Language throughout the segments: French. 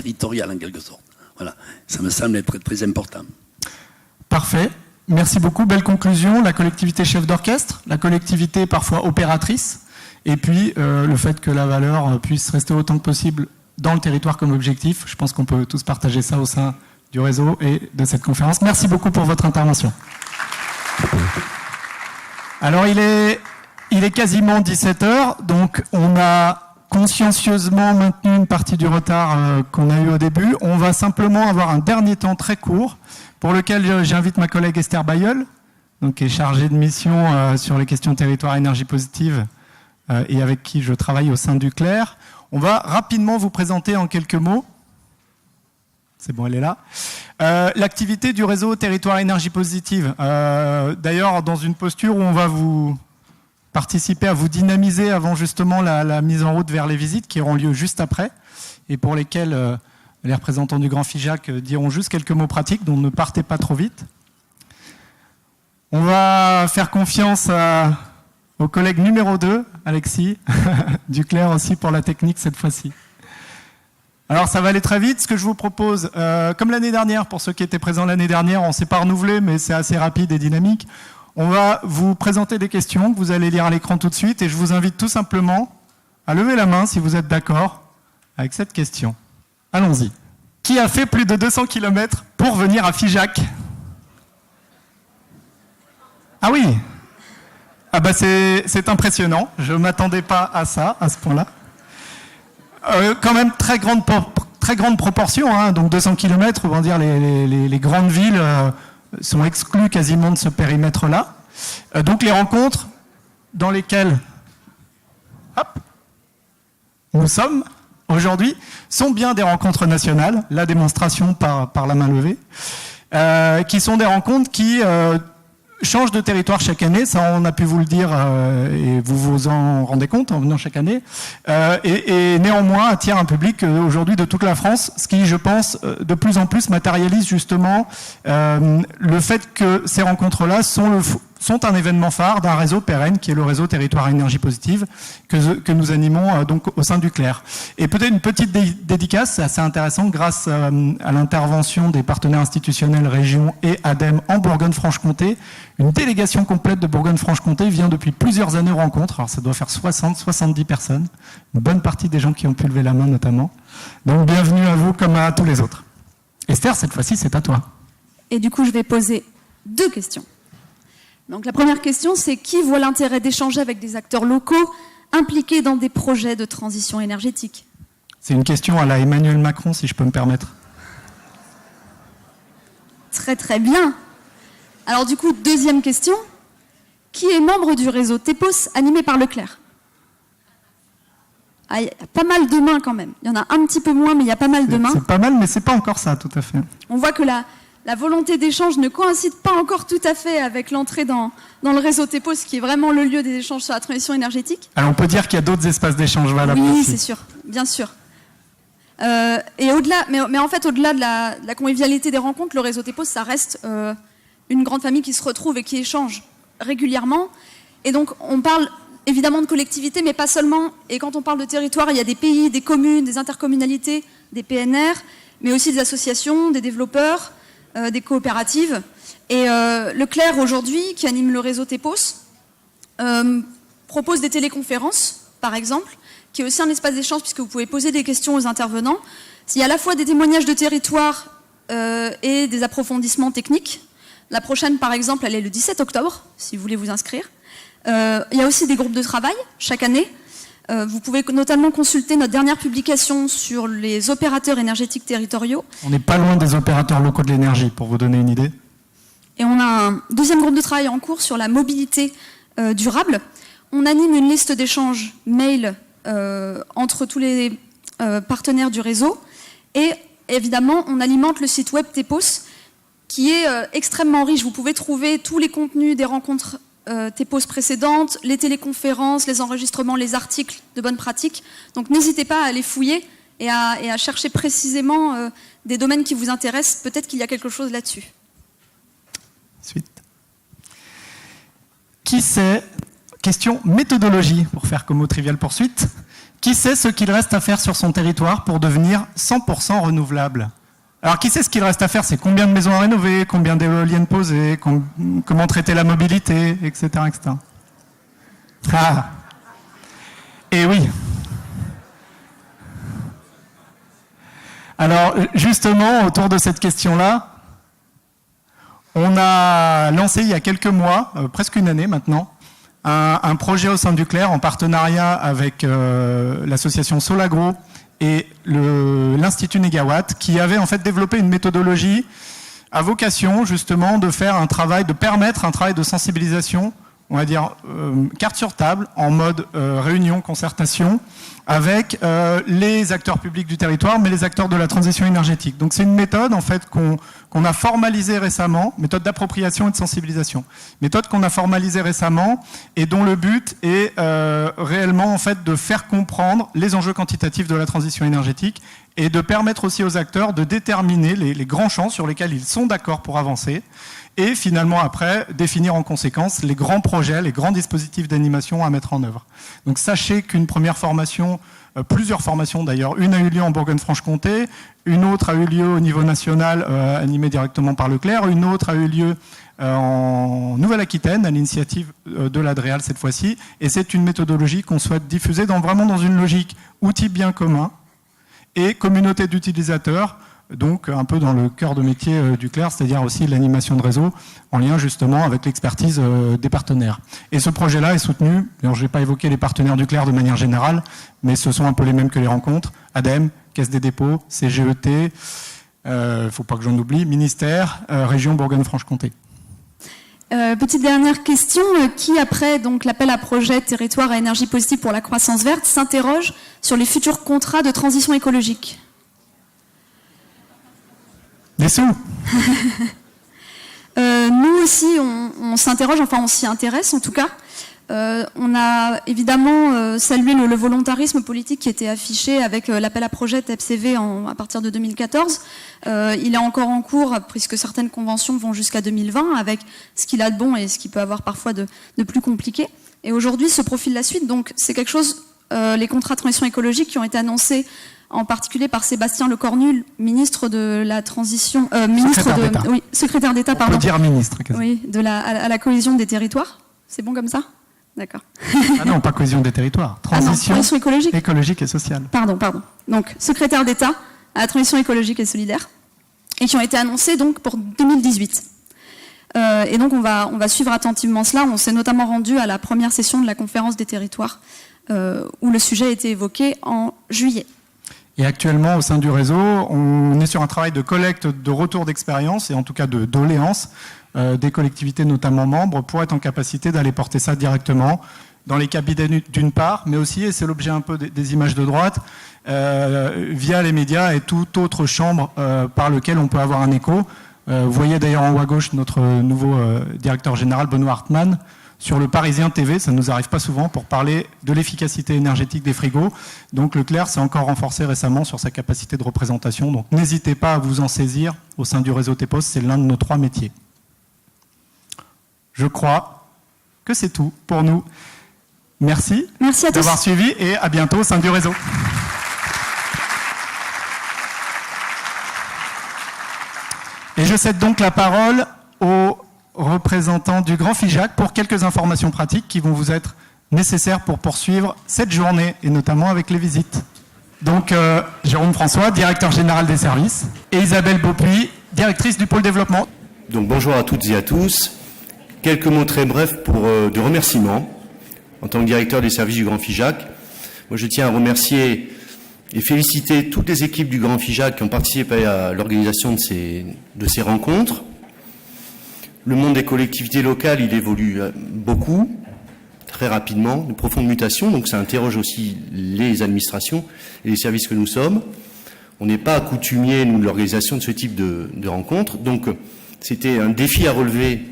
territoriale en quelque sorte. Voilà, ça me semble être très important. Parfait. Merci beaucoup. Belle conclusion. La collectivité chef d'orchestre, la collectivité parfois opératrice, et puis le fait que la valeur puisse rester autant que possible dans le territoire comme objectif. Je pense qu'on peut tous partager ça au sein du réseau et de cette conférence. Merci beaucoup pour votre intervention. Alors il est quasiment 17h, donc on a consciencieusement maintenu une partie du retard qu'on a eu au début. On va simplement avoir un dernier temps très court pour lequel j'invite ma collègue Esther Bayeul, donc, qui est chargée de mission sur les questions territoire énergie positive et avec qui je travaille au sein du CLER. On va rapidement vous présenter en quelques mots, c'est bon, elle est là, l'activité du réseau territoire énergie positive. D'ailleurs, dans une posture où on va vous participer à vous dynamiser avant justement la mise en route vers les visites qui auront lieu juste après et pour lesquelles les représentants du Grand FIJAC diront juste quelques mots pratiques, donc ne partez pas trop vite. On va faire confiance au collègue numéro 2, Alexis, du CLER aussi pour la technique cette fois-ci. Alors ça va aller très vite, ce que je vous propose, comme l'année dernière, pour ceux qui étaient présents l'année dernière, on ne s'est pas renouvelé, mais c'est assez rapide et dynamique. On va vous présenter des questions que vous allez lire à l'écran tout de suite, et je vous invite tout simplement à lever la main si vous êtes d'accord avec cette question. Allons-y. Qui a fait plus de 200 km pour venir à FIJAC? Ah oui. Ah bah c'est impressionnant. Je ne m'attendais pas à ça, à ce point-là. Quand même très grande proportion, hein. Donc 200 km, on va dire les grandes villes sont exclues quasiment de ce périmètre-là. Donc les rencontres dans lesquelles nous sommes aujourd'hui sont bien des rencontres nationales, la démonstration par la main levée, qui sont des rencontres qui changent de territoire chaque année, ça on a pu vous le dire et vous vous en rendez compte en venant chaque année, et néanmoins attire un public aujourd'hui de toute la France, ce qui je pense de plus en plus matérialise justement le fait que ces rencontres-là sont un événement phare d'un réseau pérenne qui est le réseau Territoire Énergie Positive que nous animons donc au sein du CLER. Et peut-être une petite dédicace, c'est assez intéressant, grâce à l'intervention des partenaires institutionnels région et ADEME en Bourgogne-Franche-Comté, une délégation complète de Bourgogne-Franche-Comté vient depuis plusieurs années aux rencontres, alors ça doit faire 60-70 personnes, une bonne partie des gens qui ont pu lever la main notamment. Donc bienvenue à vous comme à tous les autres. Esther, cette fois-ci c'est à toi. Et du coup je vais poser 2 questions. Donc la première question, c'est qui voit l'intérêt d'échanger avec des acteurs locaux impliqués dans des projets de transition énergétique? C'est une question à la Emmanuel Macron, si je peux me permettre. Très très bien. Alors du coup, deuxième question, qui est membre du réseau TEPOS animé par le CLER? Ah, il y a pas mal de mains quand même. Il y en a un petit peu moins, mais il y a pas mal de mains. C'est pas mal, mais c'est pas encore ça, tout à fait. On voit que la volonté d'échange ne coïncide pas encore tout à fait avec l'entrée dans le réseau TEPOS, qui est vraiment le lieu des échanges sur la transition énergétique. Alors on peut dire qu'il y a d'autres espaces d'échange valables. Oui, aussi. c'est sûr, bien sûr. Et au-delà, mais en fait, au-delà de la convivialité des rencontres, le réseau TEPOS, ça reste une grande famille qui se retrouve et qui échange régulièrement. Et donc, on parle évidemment de collectivité, mais pas seulement. Et quand on parle de territoire, il y a des pays, des communes, des intercommunalités, des PNR, mais aussi des associations, des développeurs, des coopératives. Et le CLER, aujourd'hui, qui anime le réseau TEPOS, propose des téléconférences, par exemple, qui est aussi un espace d'échange, puisque vous pouvez poser des questions aux intervenants. Il y a à la fois des témoignages de territoire et des approfondissements techniques. La prochaine, par exemple, elle est le 17 octobre, si vous voulez vous inscrire. Il y a aussi des groupes de travail, chaque année. Vous pouvez notamment consulter notre dernière publication sur les opérateurs énergétiques territoriaux. On n'est pas loin des opérateurs locaux de l'énergie, pour vous donner une idée. Et on a un deuxième groupe de travail en cours sur la mobilité durable. On anime une liste d'échanges mail entre tous les partenaires du réseau. Et évidemment, on alimente le site web TEPOS, qui est extrêmement riche. Vous pouvez trouver tous les contenus des rencontres TEPOS précédentes, les téléconférences, les enregistrements, les articles de bonnes pratiques. Donc n'hésitez pas à aller fouiller et à chercher précisément des domaines qui vous intéressent. Peut-être qu'il y a quelque chose là-dessus. Suite. Qui sait, question méthodologie, pour faire comme au Trivial Poursuite. Qui sait ce qu'il reste à faire sur son territoire pour devenir 100% renouvelable? Alors, qui sait ce qu'il reste à faire? C'est combien de maisons à rénover, combien d'éoliennes posées, comment traiter la mobilité, etc. etc. Ah. Et oui. Alors, justement, autour de cette question-là, on a lancé il y a quelques mois, presque une année maintenant, un projet au sein du CLER en partenariat avec l'association Solagro et l'Institut Négawatt, qui avait en fait développé une méthodologie à vocation justement de faire un travail, de permettre un travail de sensibilisation, on va dire carte sur table, en mode réunion, concertation, avec les acteurs publics du territoire, mais les acteurs de la transition énergétique. Donc c'est une méthode en fait qu'on a formalisée récemment, méthode d'appropriation et de sensibilisation. Méthode qu'on a formalisée récemment et dont le but est réellement en fait de faire comprendre les enjeux quantitatifs de la transition énergétique et de permettre aussi aux acteurs de déterminer les grands champs sur lesquels ils sont d'accord pour avancer et finalement après définir en conséquence les grands projets, les grands dispositifs d'animation à mettre en œuvre. Donc sachez qu'une première formation, plusieurs formations d'ailleurs, une a eu lieu en Bourgogne-Franche-Comté, une autre a eu lieu au niveau national animée directement par Leclerc, une autre a eu lieu en Nouvelle-Aquitaine à l'initiative de l'Adréal cette fois-ci, et c'est une méthodologie qu'on souhaite diffuser vraiment dans une logique outil bien commun et communauté d'utilisateurs, donc un peu dans le cœur de métier du CLER, c'est-à-dire aussi l'animation de réseau, en lien justement avec l'expertise des partenaires. Et ce projet-là est soutenu, alors je ne vais pas évoquer les partenaires du CLER de manière générale, mais ce sont un peu les mêmes que les rencontres, ADEME, Caisse des dépôts, CGET, faut pas que j'en oublie, ministère, région Bourgogne-Franche-Comté. Petite dernière question, qui après donc l'appel à projet territoire à énergie positive pour la croissance verte s'interroge sur les futurs contrats de transition écologique? Des sous. Nous aussi, on s'interroge, enfin on s'y intéresse en tout cas. On a évidemment salué le volontarisme politique qui était affiché avec l'appel à projet TEPCV à partir de 2014. Il est encore en cours puisque certaines conventions vont jusqu'à 2020 avec ce qu'il a de bon et ce qu'il peut avoir parfois de plus compliqué. Et aujourd'hui se profile la suite, donc c'est quelque chose, les contrats de transition écologique qui ont été annoncés en particulier par Sébastien Lecornu, ministre de la transition, secrétaire d'État, pardon. On peut dire ministre. Oui, à la cohésion des territoires. C'est bon comme ça? D'accord. Ah non, pas cohésion des territoires. Transition écologique et sociale. Pardon. Donc, secrétaire d'État à la transition écologique et solidaire, et qui ont été annoncés donc pour 2018. Et donc, on va suivre attentivement cela. On s'est notamment rendu à la première session de la conférence des territoires, où le sujet a été évoqué en juillet. Et actuellement, au sein du réseau, on est sur un travail de collecte de retour d'expérience et en tout cas de doléances des collectivités, notamment membres, pour être en capacité d'aller porter ça directement dans les cabinets d'une part, mais aussi, et c'est l'objet un peu des images de droite, via les médias et toute autre chambre par lequel on peut avoir un écho. Vous voyez d'ailleurs en haut à gauche notre nouveau directeur général, Benoît Hartmann, sur le Parisien TV, ça ne nous arrive pas souvent, pour parler de l'efficacité énergétique des frigos. Donc le CLER s'est encore renforcé récemment sur sa capacité de représentation. Donc n'hésitez pas à vous en saisir au sein du réseau TEPOS, c'est l'un de nos 3 métiers. Je crois que c'est tout pour nous. Merci d'avoir suivi et à bientôt au sein du réseau. Et je cède donc la parole aux représentants du Grand FIJAC pour quelques informations pratiques qui vont vous être nécessaires pour poursuivre cette journée et notamment avec les visites. Donc Jérôme François, directeur général des services, et Isabelle Beaupuy, directrice du pôle développement. Donc bonjour à toutes et à tous. Quelques mots très brefs de remerciements en tant que directeur des services du Grand FIJAC. Moi je tiens à remercier et féliciter toutes les équipes du Grand FIJAC qui ont participé à l'organisation de ces rencontres. Le monde des collectivités locales, il évolue beaucoup, très rapidement, de profondes mutations, donc ça interroge aussi les administrations et les services que nous sommes. On n'est pas accoutumiers, nous, de l'organisation de ce type de rencontres, donc c'était un défi à relever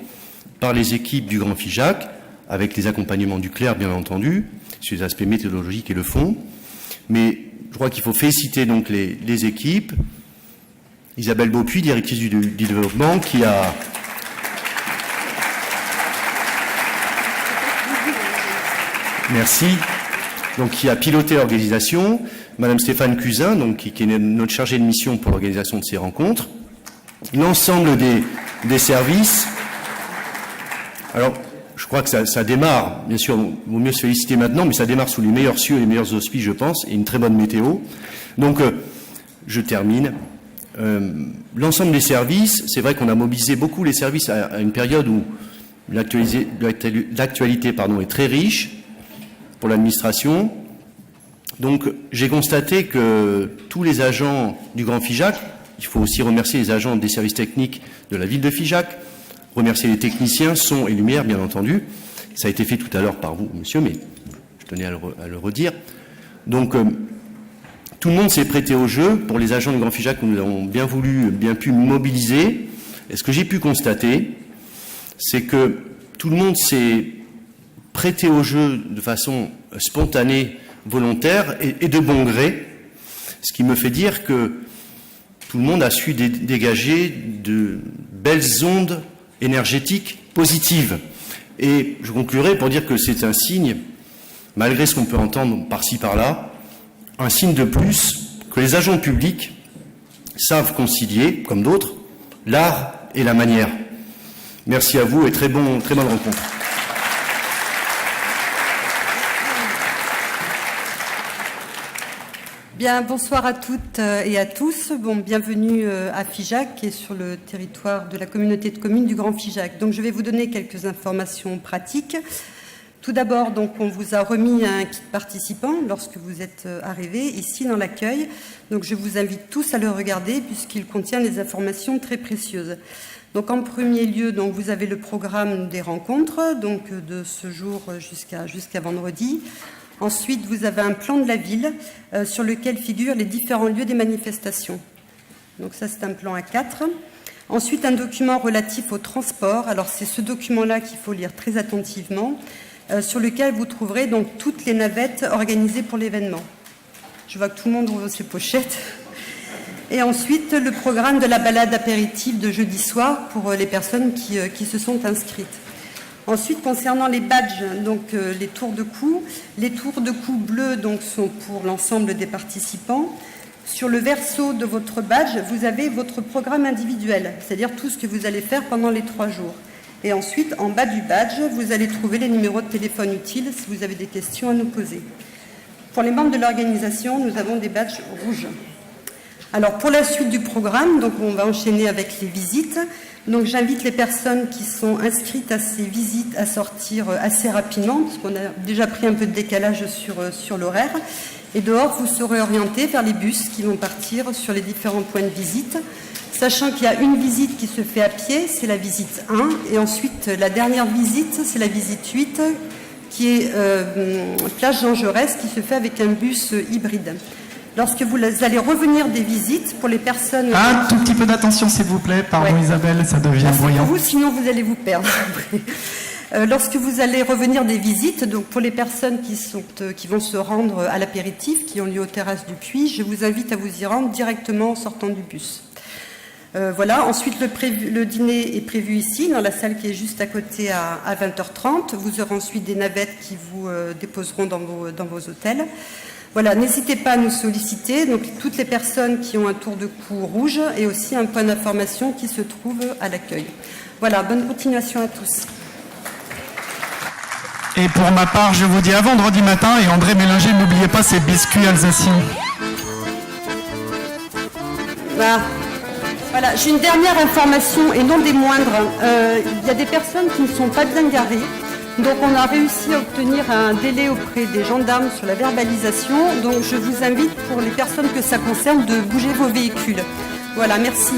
par les équipes du Grand FIJAC, avec les accompagnements du CLER, bien entendu, sur les aspects méthodologiques et le fond. Mais je crois qu'il faut féliciter donc les équipes. Isabelle Beaupuy, directrice du développement, qui a... Merci. donc qui a piloté l'organisation, Madame Stéphane Cusin, donc qui est notre chargée de mission pour l'organisation de ces rencontres, l'ensemble des services. Alors, je crois que ça démarre, bien sûr, il vaut mieux se féliciter maintenant, mais ça démarre sous les meilleurs cieux et les meilleurs auspices, je pense, et une très bonne météo. Donc, je termine. L'ensemble des services, c'est vrai qu'on a mobilisé beaucoup les services à une période où l'actualité est très riche pour l'administration. Donc, j'ai constaté que tous les agents du Grand Figeac, il faut aussi remercier les agents des services techniques de la ville de Figeac, remercier les techniciens, son et lumière, bien entendu. Ça a été fait tout à l'heure par vous, monsieur, mais je tenais à le redire. Donc, tout le monde s'est prêté au jeu. Pour les agents du Grand Figeac, nous avons bien pu mobiliser. Et ce que j'ai pu constater, c'est que tout le monde s'est prêté au jeu de façon spontanée, volontaire et de bon gré, ce qui me fait dire que tout le monde a su dégager de belles ondes énergétiques positives. Et je conclurai pour dire que c'est un signe, malgré ce qu'on peut entendre par-ci par-là, un signe de plus que les agents publics savent concilier, comme d'autres, l'art et la manière. Merci à vous et très bonne rencontre. Bien, bonsoir à toutes et à tous. Bon, bienvenue à Figeac, qui est sur le territoire de la communauté de communes du Grand Figeac. Donc, je vais vous donner quelques informations pratiques. Tout d'abord, donc, on vous a remis un kit participant lorsque vous êtes arrivés ici dans l'accueil. Donc, je vous invite tous à le regarder puisqu'il contient des informations très précieuses. Donc, en premier lieu, donc, vous avez le programme des rencontres, donc de ce jour jusqu'à vendredi. Ensuite, vous avez un plan de la ville sur lequel figurent les différents lieux des manifestations. Donc ça, c'est un plan A4. Ensuite, un document relatif au transport. Alors, c'est ce document-là qu'il faut lire très attentivement, sur lequel vous trouverez donc toutes les navettes organisées pour l'événement. Je vois que tout le monde ouvre ses pochettes. Et ensuite, le programme de la balade apéritive de jeudi soir pour les personnes qui se sont inscrites. Ensuite, concernant les badges, donc les tours de cou bleus donc, sont pour l'ensemble des participants. Sur le verso de votre badge, vous avez votre programme individuel, c'est-à-dire tout ce que vous allez faire pendant les 3 jours. Et ensuite, en bas du badge, vous allez trouver les numéros de téléphone utiles si vous avez des questions à nous poser. Pour les membres de l'organisation, nous avons des badges rouges. Alors, pour la suite du programme, donc on va enchaîner avec les visites. Donc j'invite les personnes qui sont inscrites à ces visites à sortir assez rapidement, parce qu'on a déjà pris un peu de décalage sur l'horaire. Et dehors, vous serez orientés vers les bus qui vont partir sur les différents points de visite, sachant qu'il y a une visite qui se fait à pied, c'est la visite 1, et ensuite la dernière visite, c'est la visite 8, qui est Place Jean Jaurès, qui se fait avec un bus hybride. Lorsque vous allez revenir des visites, pour les personnes... Un tout petit peu d'attention, s'il vous plaît. Pardon, ouais. Isabelle, ça devient bruyant. Pour vous, sinon vous allez vous perdre. Lorsque vous allez revenir des visites, donc pour les personnes qui vont se rendre à l'apéritif, qui ont lieu aux terrasses du Puy, je vous invite à vous y rendre directement en sortant du bus. Voilà. Ensuite, le dîner est prévu ici, dans la salle qui est juste à côté à 20h30. Vous aurez ensuite des navettes qui vous déposeront dans vos hôtels. Voilà, n'hésitez pas à nous solliciter, donc toutes les personnes qui ont un tour de cou rouge et aussi un point d'information qui se trouve à l'accueil. Voilà, bonne continuation à tous. Et pour ma part, je vous dis à vendredi matin, et André Mélinger, n'oubliez pas ces biscuits alsaciens. Voilà, j'ai une dernière information, et non des moindres. Il y a des personnes qui ne sont pas bien garées. Donc on a réussi à obtenir un délai auprès des gendarmes sur la verbalisation. Donc je vous invite, pour les personnes que ça concerne, de bouger vos véhicules. Voilà, merci.